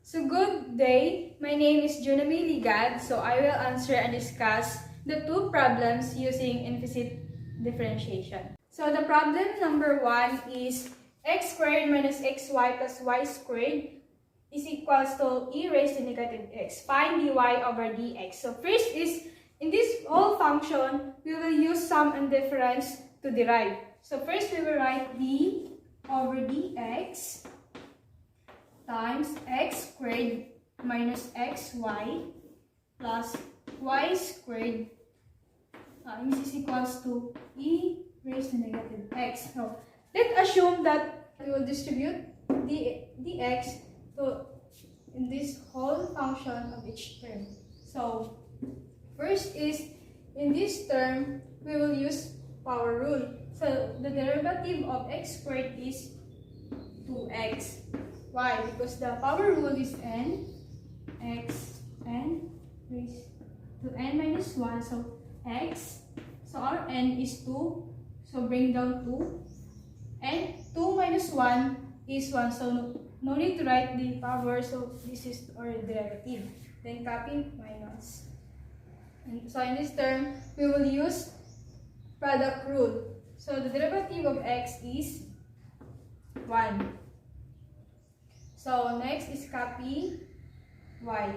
So good day, my name is Junami Ligad, so I will answer and discuss the two problems using implicit differentiation. So the problem number 1 is x squared minus xy plus y squared is equals to e raised to negative x. Find dy over dx. So first is, in this whole function, we will use sum and difference to derive. So first we will write d over dx times x squared minus xy plus y squared times is equals to e raised to negative x. So let's assume that we will distribute dx to in this whole function of each term. So first is, in this term we will use power rule. So the derivative of x squared is 2x. Why? Because the power rule is n, x, n raised to n minus 1, so x. So our n is 2, so bring down 2. And 2 minus 1 is 1, so no need to write the power, so this is our derivative. Then copy minus. And so in this term, we will use product rule. So the derivative of x is 1. So next is copy y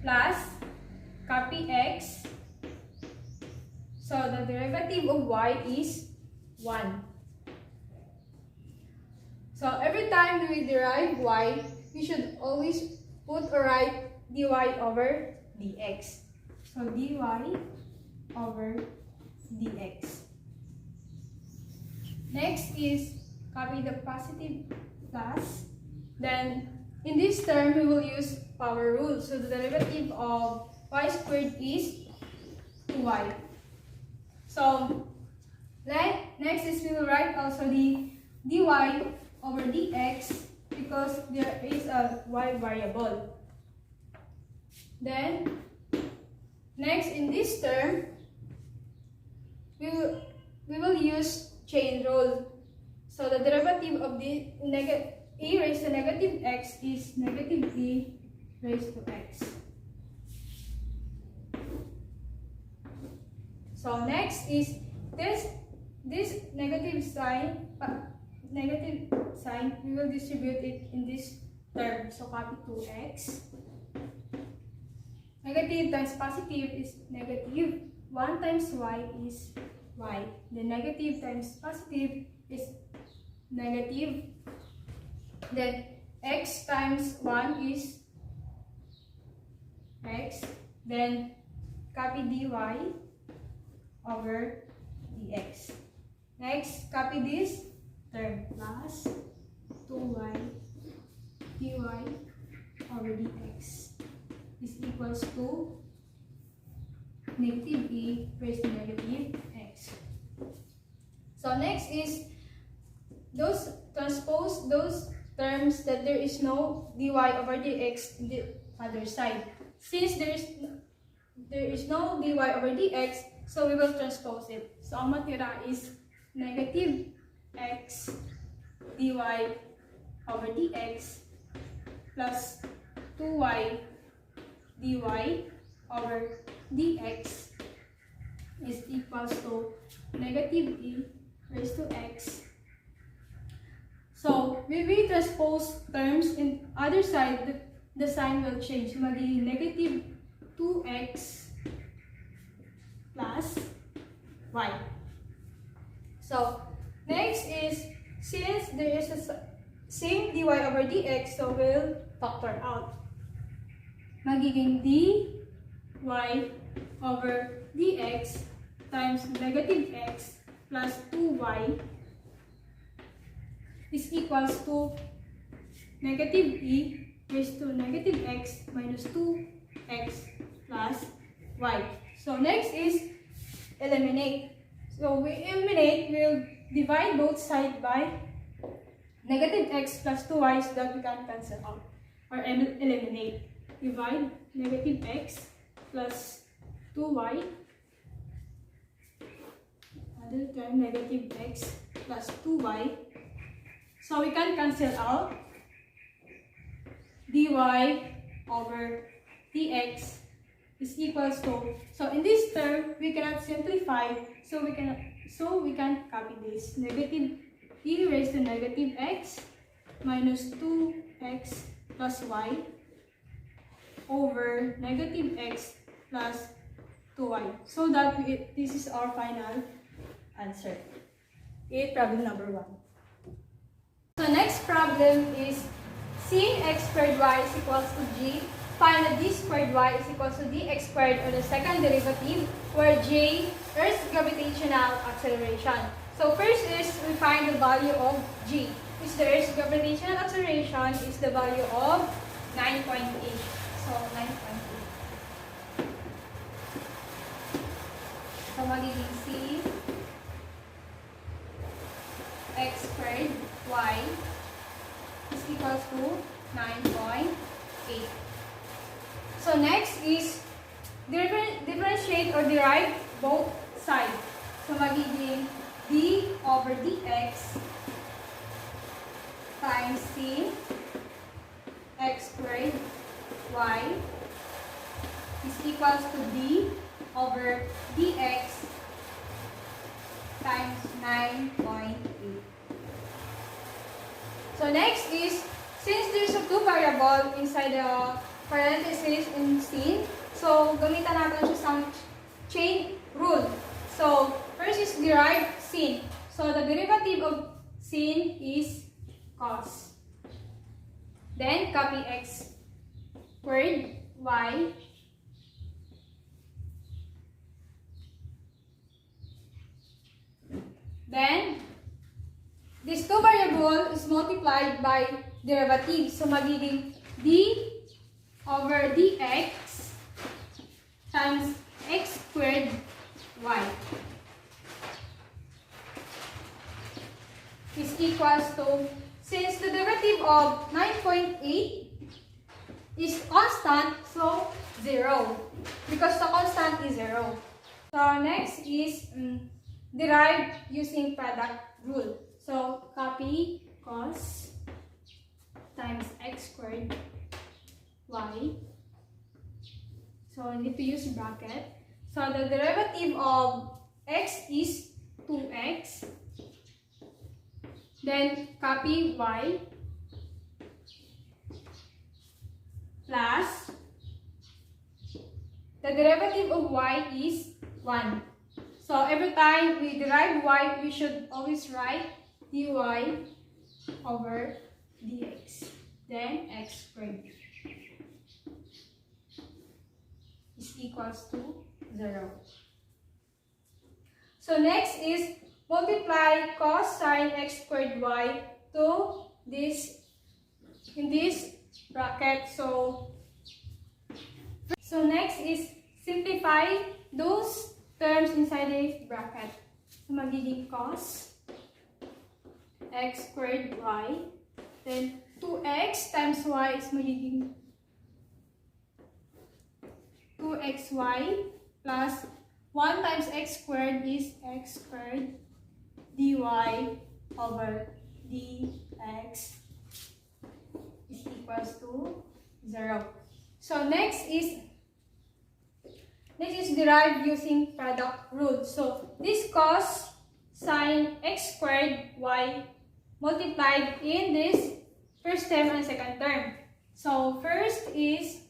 plus copy x. So the derivative of y is 1. So every time we derive y, we should always put or write dy over dx. So dy over dx. Next is copy the positive plus. Then in this term, we will use power rule. So the derivative of y squared is 2y. So next is we will write also the dy over dx because there is a y variable. Then next in this term, we will use chain rule. So the derivative of the e raised to negative x is negative e raised to x. So next is this negative sign, we will distribute it in this term. So copy 2x. Negative times positive is negative. 1 times y is y. The negative times positive is negative. Then x times 1 is x. Then copy dy over dx. Next, copy this term plus 2y dy over dx is equals to negative e raised to negative x. So next is transpose those terms that there is no dy over dx in the other side. Since there is no dy over dx, so we will transpose it. So ang matira is negative x dy over dx plus 2y dy over dx is equals to negative e raised to x. So when we transpose terms in other side, the sign will change. Magiging negative 2x plus y. So next is, since there is a same dy over dx, so we'll factor out. Magiging dy over dx times negative x plus 2y is equals to negative e raised to negative x minus 2x plus y. So next is eliminate. So we eliminate, we'll divide both sides by negative x plus 2y so that we can cancel out or eliminate. Divide negative x plus 2y, other term negative x plus 2y. So we can cancel out. dy over dx is equals to, so in this term we cannot simplify, so we can copy this. Negative e raised to negative x minus 2x plus y over negative x plus 2y. So that this is our final answer. Okay, problem number 1. So next problem is sin x squared y is equals to g. Find that d squared y is equals to dx squared, or the second derivative, where j Earth's gravitational acceleration. So first is we find the value of g, which the Earth's gravitational acceleration is the value of 9.8. So 9.8. So magiging c x squared y is equals to 9.8. So next is differentiate or derive both sides. So magiging d over dx times sin x squared y is equals to d over dx times 9.8. So next is, since there's a two variable inside the parenthesis in sin, so gamitan natin siya sa chain rule. So first is derive sin. So the derivative of sin is cos. Then copy x squared y then this two variable is multiplied by derivative. So magiging d over dx times x squared y is equals to, since the derivative of 9.8 is constant, so 0. Because the constant is 0. So next is derived using product rule. So copy cos times x squared y. So I need to use bracket. So the derivative of x is 2x. Then copy y plus the derivative of y is 1. So every time we derive y, we should always write dy over dx. Then x squared is equals to 0. So next is multiply cos sine x squared y to this in this bracket. So next is simplify those terms inside the bracket. So magiging cos x squared y, then 2x times y is magiging 2xy plus 1 times x squared is x squared dy over dx is equals to 0. So next is derived using product rule. So this cos sine x squared y multiplied in this first term and second term. So first is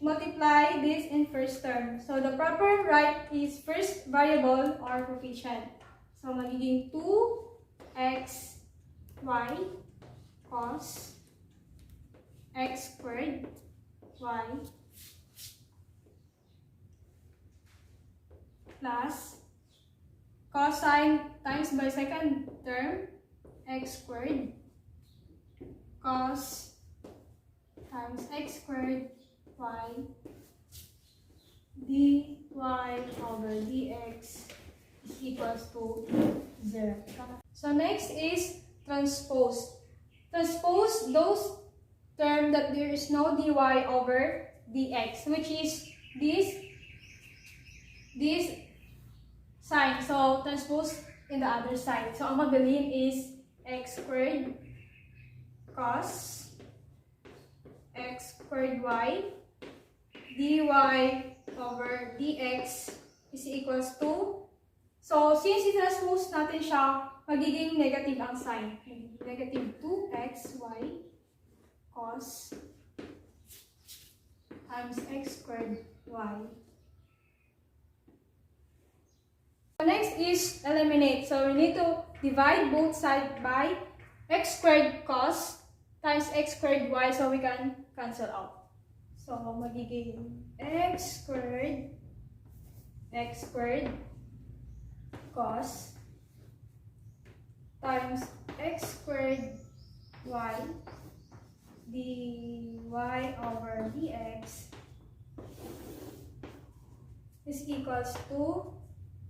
multiply this in first term. So the proper right is first variable or coefficient. So magiging 2xy cos x squared y plus cosine times by second term x squared cos times x squared y dy over dx is equals to 0. So next is transpose. Transpose those terms that there is no dy over dx, which is this sign. So transpose in the other side. So ang mabilin is x squared cos x squared y dy over dx is equals to, so since i-transpose natin siya, magiging negative ang sign. Negative 2xy cos times x squared y. So next is eliminate. So we need to divide both sides by x squared cos times x squared y, so we can cancel out. So magiging x squared cos times x squared y dy over dx is equals to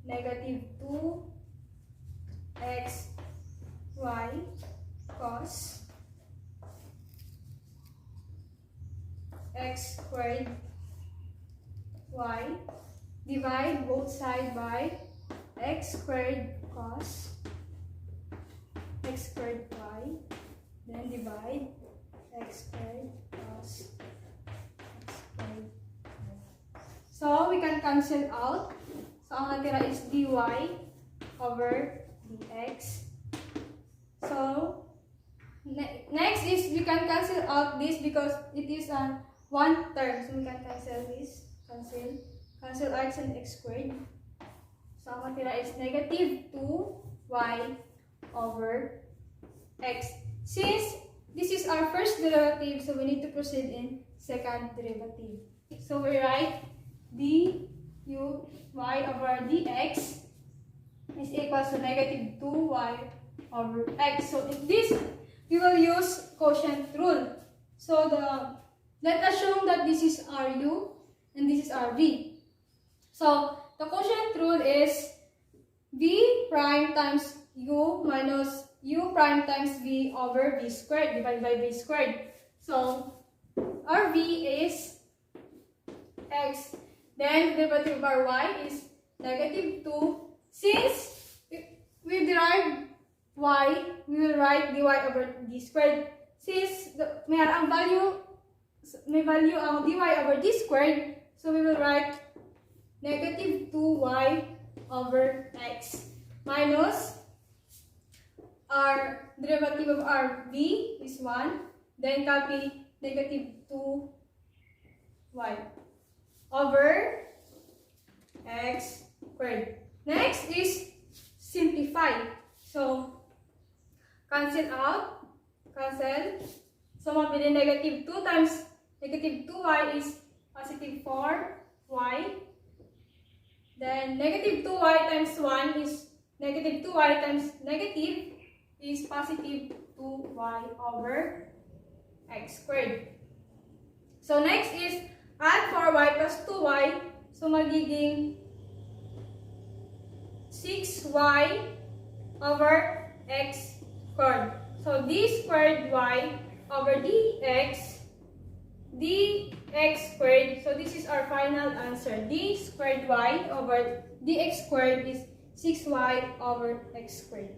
negative 2xy cos x squared y, divide both sides by x squared cos x squared y, then divide x squared cos x squared y. So we can cancel out. So ang natira is dy over dx. So next is we can cancel out this because it is a one term. So we can cancel this. Cancel x and x squared. So ang natira is negative 2y over x. Since this is our first derivative, so we need to proceed in second derivative. So we write dy over dx is equal to negative 2y over x. So in this, we will use quotient rule. So let us assume that this is our u and this is our v. So the quotient rule is v prime times u minus u prime times v over v squared divided by v squared. So our v is x. Then the derivative of our y is negative 2. Since we derived y, we will write dy over d squared. Since may value ang dy over d squared, so we will write negative 2y over x minus our derivative of our v is 1. Then copy negative 2y over x squared. Next is simplify. So cancel out, so mabili negative 2 times negative 2y is positive 4y. Then negative 2y times 1 is negative 2y times negative is positive 2y over x squared. So next is add 4y plus 2y. So magiging 6y over x squared. So d squared y over dx squared. So this is our final answer. D squared y over dx squared is 6y over x squared.